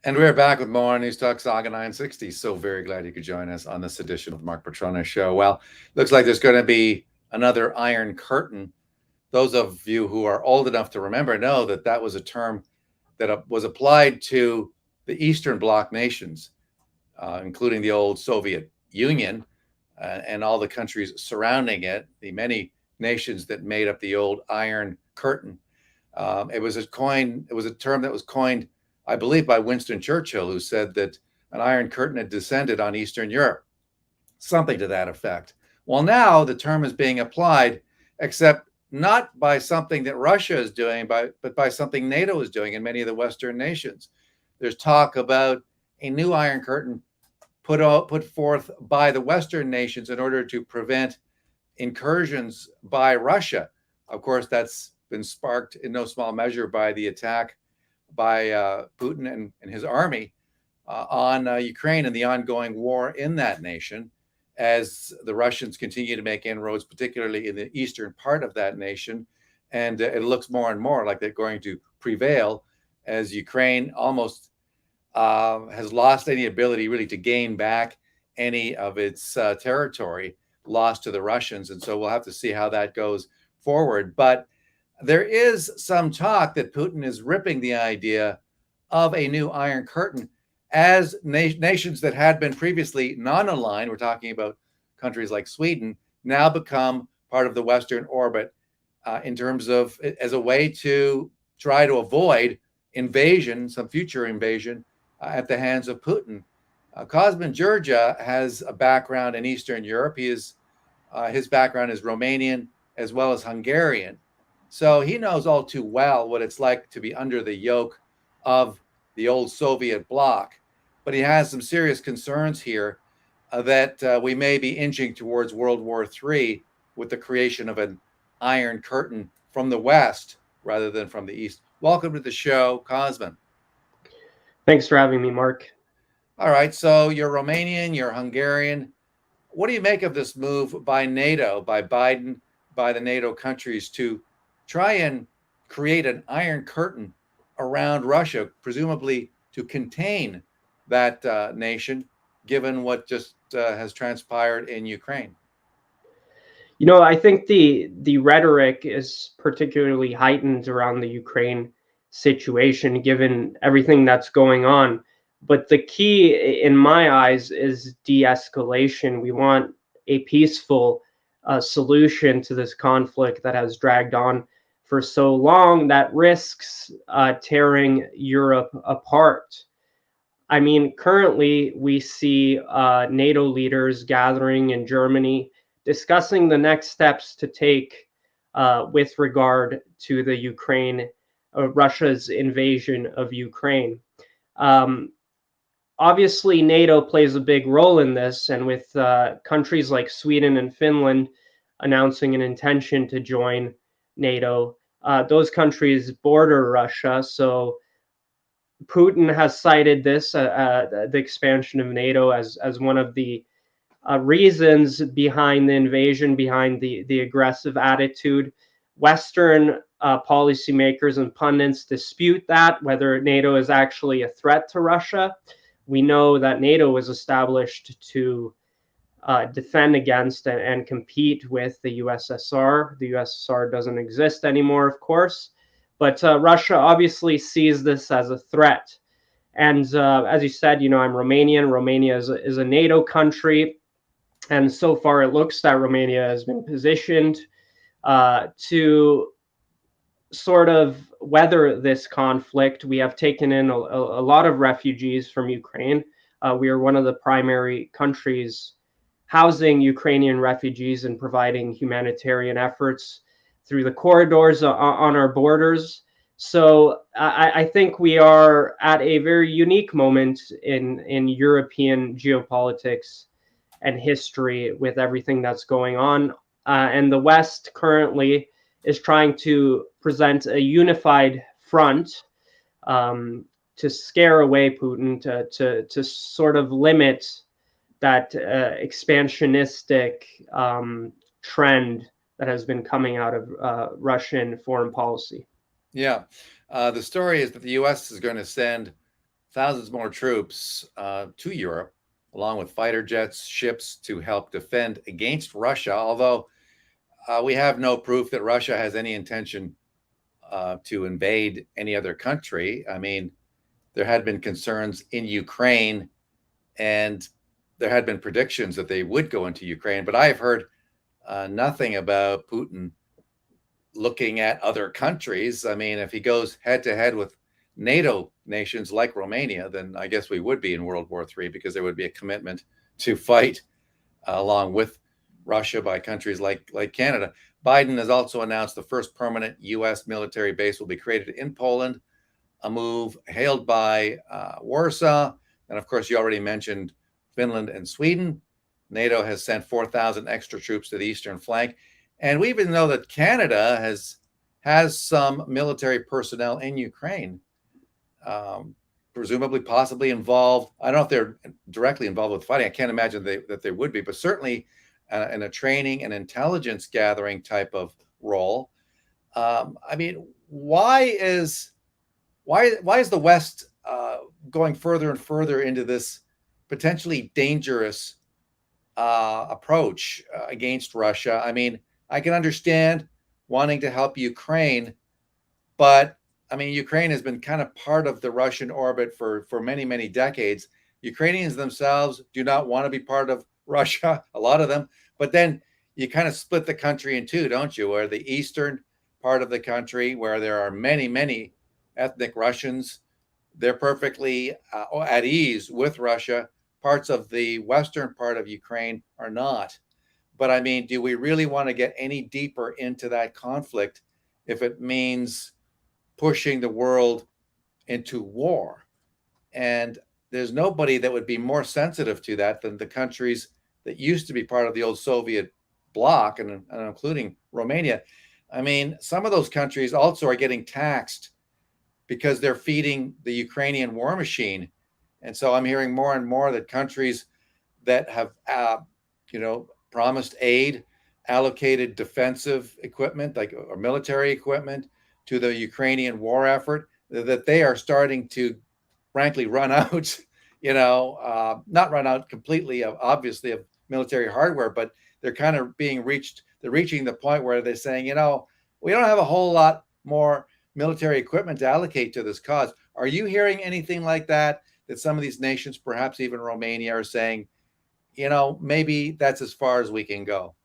And we're back with more on News Talk Saga 960. So very glad you could join us on this edition of the Mark Petrona Show. Well, looks like there's going to be another Iron Curtain. Those of you who are old enough to remember know that that was a term that was applied to the Eastern Bloc nations, including the old Soviet Union and all the countries surrounding it, the many nations that made up the old Iron Curtain. It was a coin. It was a term that was coined, I believe, by Winston Churchill, who said that an Iron Curtain had descended on Eastern Europe, something to that effect. Well, now the term is being applied, except not by something that Russia is doing, but by something NATO is doing in many of the Western nations. There's talk about a new Iron Curtain put forth by the Western nations in order to prevent incursions by Russia. Of course, that's been sparked in no small measure by the attack by Putin and his army on Ukraine and the ongoing war in that nation, as the Russians continue to make inroads, particularly in the eastern part of that nation. And it looks more and more like they're going to prevail as Ukraine almost has lost any ability really to gain back any of its territory lost to the Russians. And so we'll have to see how that goes forward. But there is some talk that Putin is ripping the idea of a new Iron Curtain as nations that had been previously non-aligned, we're talking about countries like Sweden, now become part of the Western orbit in terms of as a way to try to avoid invasion, some future invasion at the hands of Putin. Cosmin Georgia has a background in Eastern Europe. His background is Romanian as well as Hungarian. So he knows all too well what it's like to be under the yoke of the old Soviet bloc. But he has some serious concerns here that we may be inching towards World War III with the creation of an Iron Curtain from the West rather than from the East. Welcome to the show, Cosmin. Thanks for having me, Mark. All right, so you're Romanian, you're Hungarian. What do you make of this move by NATO, by Biden, by the NATO countries to try and create an Iron Curtain around Russia, presumably to contain that nation, given what just has transpired in Ukraine? I think the rhetoric is particularly heightened around the Ukraine situation, given everything that's going on. But the key, in my eyes, is de-escalation. We want a peaceful solution to this conflict that has dragged on for so long that risks tearing Europe apart. I mean, currently we see NATO leaders gathering in Germany discussing the next steps to take with regard to the Russia's invasion of Ukraine. Um, Obviously, NATO plays a big role in this, and with countries like Sweden and Finland announcing an intention to join NATO, those countries border Russia. So Putin has cited this, the expansion of NATO, as one of the reasons behind the invasion, behind the aggressive attitude. Western policymakers and pundits dispute that, whether NATO is actually a threat to Russia. We know that NATO was established to defend against and compete with the USSR. The USSR doesn't exist anymore, of course, but Russia obviously sees this as a threat. And as you said, I'm Romanian. Romania is a NATO country. And so far, it looks that Romania has been positioned to sort of weather this conflict. We have taken in a lot of refugees from Ukraine. We are one of the primary countries housing Ukrainian refugees and providing humanitarian efforts through the corridors on our borders. So I think we are at a very unique moment in European geopolitics and history with everything that's going on. And the West currently is trying to present a unified front to scare away Putin, to sort of limit that expansionistic trend that has been coming out of Russian foreign policy. Yeah. The story is that the U.S. is going to send thousands more troops to Europe, along with fighter jets, ships to help defend against Russia, although we have no proof that Russia has any intention to invade any other country. I mean, there had been concerns in Ukraine, and there had been predictions that they would go into Ukraine, but I have heard nothing about Putin looking at other countries. I mean, if he goes head to head with NATO nations like Romania, then I guess we would be in World War III, because there would be a commitment to fight along with Russia by countries like Canada. Biden has also announced the first permanent U.S. military base will be created in Poland, a move hailed by Warsaw. And of course, you already mentioned Finland and Sweden. NATO has sent 4,000 extra troops to the eastern flank. And we even know that Canada has some military personnel in Ukraine, presumably possibly involved. I don't know if they're directly involved with fighting. I can't imagine that they would be, but certainly in a training and intelligence gathering type of role. I mean, why is the West going further and further into this potentially dangerous approach against Russia? I mean, I can understand wanting to help Ukraine, but I mean, Ukraine has been kind of part of the Russian orbit for many, many decades. Ukrainians themselves do not want to be part of Russia, a lot of them. But then you kind of split the country in two, don't you? Where the eastern part of the country, where there are many, many ethnic Russians, they're perfectly at ease with Russia. Parts of the western part of Ukraine are not. But I mean, do we really want to get any deeper into that conflict if it means pushing the world into war? And there's nobody that would be more sensitive to that than the countries that used to be part of the old Soviet bloc, and including Romania. I mean, some of those countries also are getting taxed because they're feeding the Ukrainian war machine. And so I'm hearing more and more that countries that have, promised aid, allocated defensive equipment, or military equipment to the Ukrainian war effort, that they are starting to, frankly, run out, not run out completely, obviously, of military hardware, but they're kind of they're reaching the point where they're saying, we don't have a whole lot more military equipment to allocate to this cause. Are you hearing anything like that some of these nations, perhaps even Romania, are saying, maybe that's as far as we can go?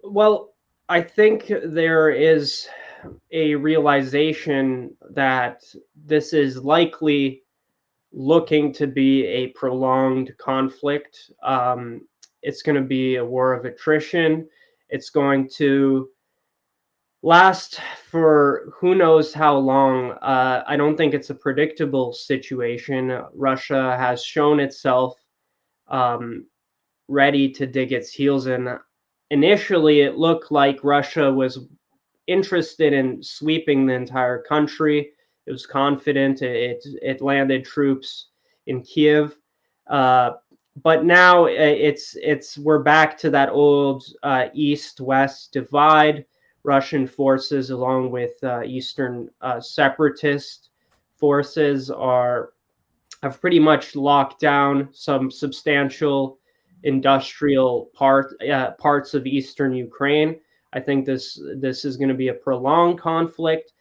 Well, I think there is a realization that this is likely looking to be a prolonged conflict. It's going to be a war of attrition. It's going to last for who knows how long. I don't think it's a predictable situation. Russia has shown itself ready to dig its heels in. Initially, it looked like Russia was interested in sweeping the entire country. It was confident. It landed troops in Kiev, but now we're back to that old east-west divide. Russian forces, along with Eastern separatist forces, have pretty much locked down some substantial industrial parts of eastern Ukraine. I think this is going to be a prolonged conflict,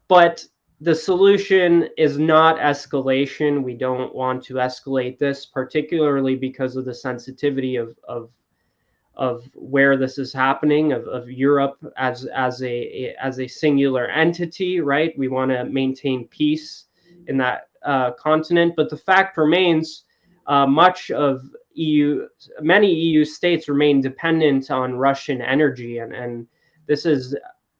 but the solution is not escalation. We don't want to escalate this, particularly because of the sensitivity of where this is happening, of Europe as a singular entity, right? We want to maintain peace in that continent, but the fact remains, many EU states remain dependent on Russian energy, and this is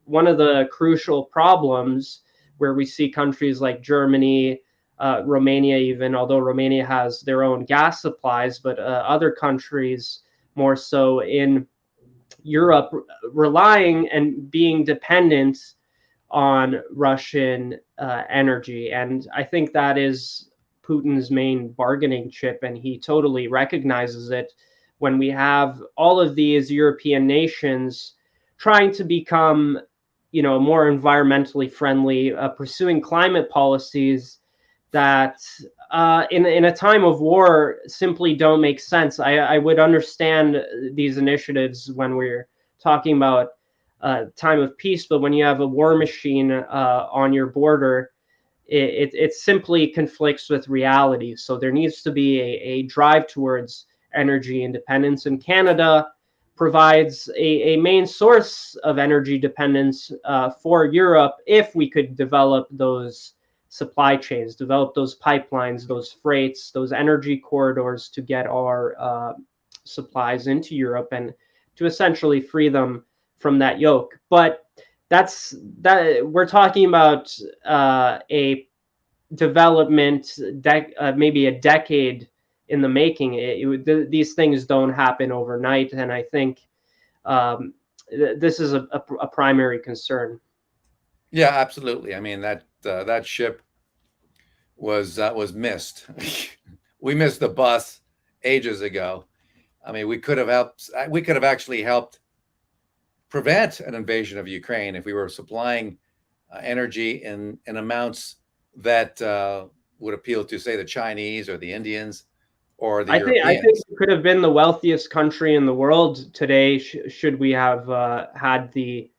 one of the crucial problems where we see countries like Germany, Romania, even although Romania has their own gas supplies, but other countries more so in Europe relying and being dependent on Russian energy. And I think that is Putin's main bargaining chip, and he totally recognizes it when we have all of these European nations trying to become, more environmentally friendly, pursuing climate policies that in a time of war simply don't make sense. I would understand these initiatives when we're talking about time of peace, but when you have a war machine on your border, it simply conflicts with reality. So there needs to be a drive towards energy independence, and Canada provides a main source of energy dependence for Europe if we could develop those supply chains, develop those pipelines, those freights, those energy corridors to get our supplies into Europe and to essentially free them from that yoke. But that we're talking about a development, maybe a decade in the making. These things don't happen overnight, and I think this is a primary concern. Yeah, absolutely. I mean that ship was missed. We missed the bus ages ago. I mean, we could have helped. We could have actually helped prevent an invasion of Ukraine if we were supplying energy in amounts that would appeal to, say, the Chinese or the Indians or the I think Europeans. it could have been the wealthiest country in the world today should we have had the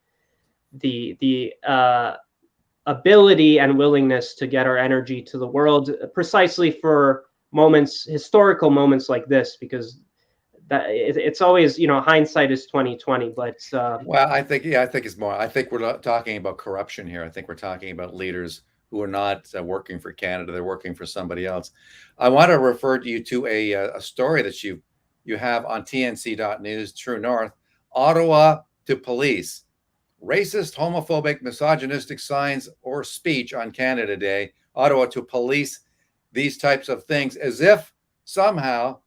ability and willingness to get our energy to the world, precisely for historical moments like this, because it's always, hindsight is 2020. But Well, I think, yeah, I think it's more. I think we're not talking about corruption here. I think we're talking about leaders who are not working for Canada; they're working for somebody else. I want to refer you to a story that you have on TNC.news. True North, Ottawa to police racist, homophobic, misogynistic signs or speech on Canada Day. Ottawa to police these types of things, as if somehow,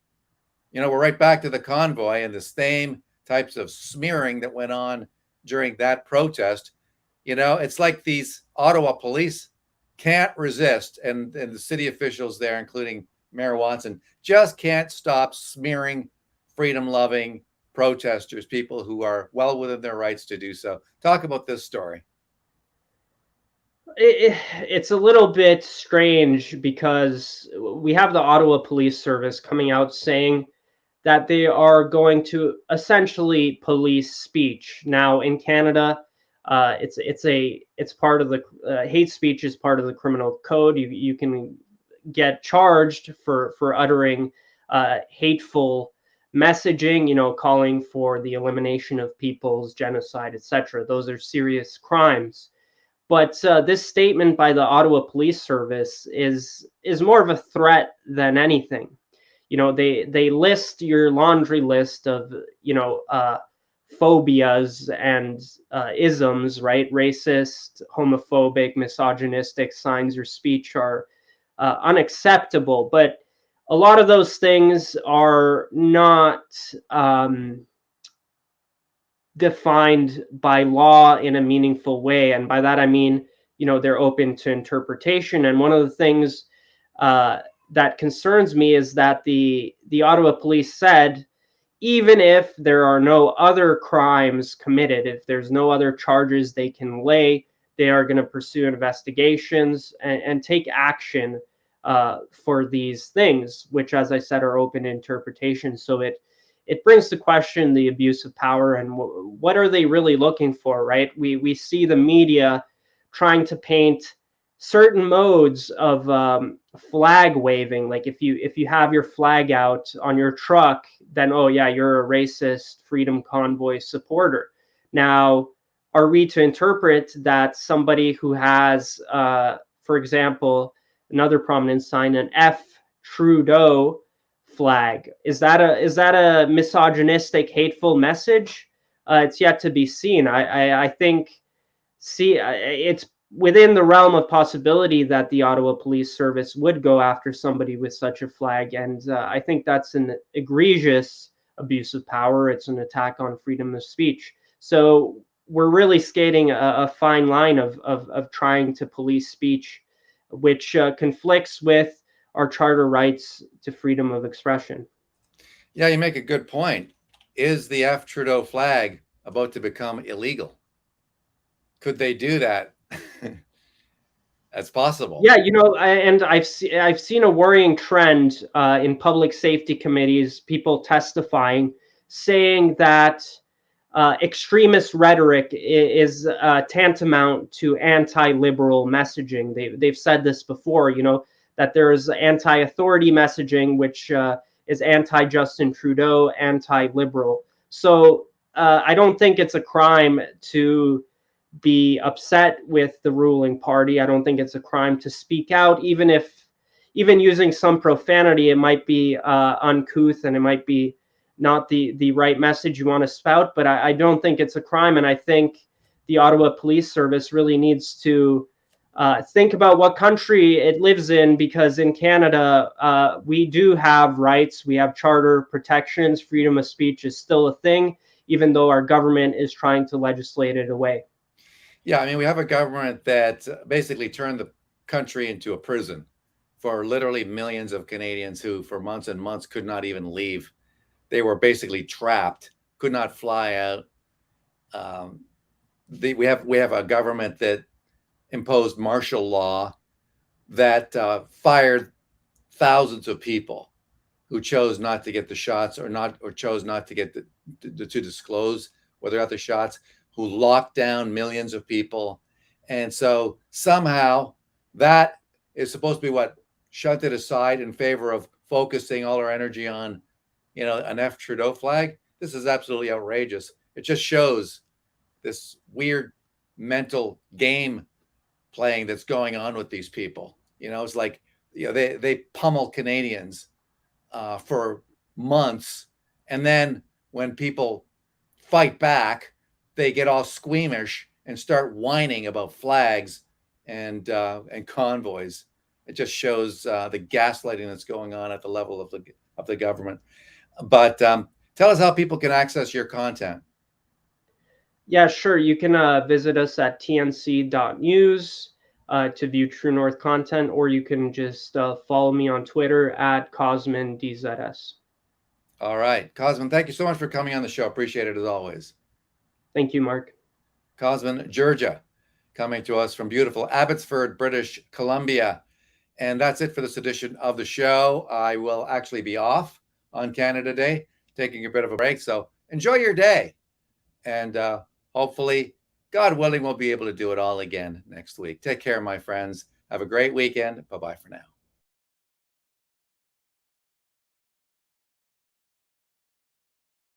we're right back to the convoy and the same types of smearing that went on during that protest. It's like these Ottawa police can't resist, and the city officials there, including Mayor Watson, just can't stop smearing freedom-loving protesters, people who are well within their rights to do so. Talk about this story. it's a little bit strange because we have the Ottawa Police Service coming out saying that they are going to essentially police speech. Now in Canada, it's part of the hate speech is part of the criminal code. You can get charged for uttering hateful messaging, calling for the elimination of peoples, genocide, etc. Those are serious crimes. But this statement by the Ottawa Police Service is more of a threat than anything. They list your laundry list of phobias and isms, right? Racist, homophobic, misogynistic signs or speech are unacceptable. But a lot of those things are not defined by law in a meaningful way, and by that I mean, they're open to interpretation. And one of the things that concerns me is that the Ottawa police said, even if there are no other crimes committed, if there's no other charges they can lay, they are going to pursue investigations and take action for these things, which, as I said, are open to interpretation. So it brings to question the abuse of power and what are they really looking for, right? We see the media trying to paint certain modes of flag waving, like if you have your flag out on your truck, then oh yeah, you're a racist freedom convoy supporter. Now, are we to interpret that somebody who has, for example, another prominent sign, an F Trudeau flag, is that a misogynistic, hateful message? It's yet to be seen. I think it's within the realm of possibility that the Ottawa Police Service would go after somebody with such a flag, and I think that's an egregious abuse of power. It's an attack on freedom of speech. So we're really skating a fine line of trying to police speech, which conflicts with our charter rights to freedom of expression. Yeah, you make a good point. Is the F Trudeau flag about to become illegal? Could they do that? That's possible. Yeah, and I've seen a worrying trend in public safety committees, people testifying, saying that extremist rhetoric is tantamount to anti-liberal messaging. They've said this before, that there is anti-authority messaging, which is anti-Justin Trudeau, anti-liberal. So I don't think it's a crime to be upset with the ruling party. I don't think it's a crime to speak out, even using some profanity, it might be uncouth and it might be not the right message you want to spout, but I don't think it's a crime. And I think the Ottawa Police Service really needs to think about what country it lives in, because in Canada, we do have rights. We have charter protections. Freedom of speech is still a thing, even though our government is trying to legislate it away. Yeah, I mean, we have a government that basically turned the country into a prison for literally millions of Canadians who, for months and months, could not even leave. They were basically trapped, could not fly out. We have a government that imposed martial law that fired thousands of people who chose not to get the shots or chose not to get to disclose whether they got the shots, who locked down millions of people. And so somehow that is supposed to be what shunted aside in favor of focusing all our energy on, an F Trudeau flag. This is absolutely outrageous. It just shows this weird mental game playing that's going on with these people. It's like, they pummel Canadians for months. And then when people fight back, they get all squeamish and start whining about flags and convoys. It just shows the gaslighting that's going on at the level of the government. But tell us how people can access your content. Yeah, sure. You can visit us at tnc.news to view True North content, or you can just follow me on Twitter at CosmanDZS. All right. Cosman, thank you so much for coming on the show. Appreciate it as always. Thank you, Mark. Cosman, Georgia, coming to us from beautiful Abbotsford, British Columbia. And that's it for this edition of the show. I will actually be off on Canada Day, taking a bit of a break. So enjoy your day. And hopefully, God willing, we'll be able to do it all again next week. Take care, my friends. Have a great weekend. Bye-bye for now.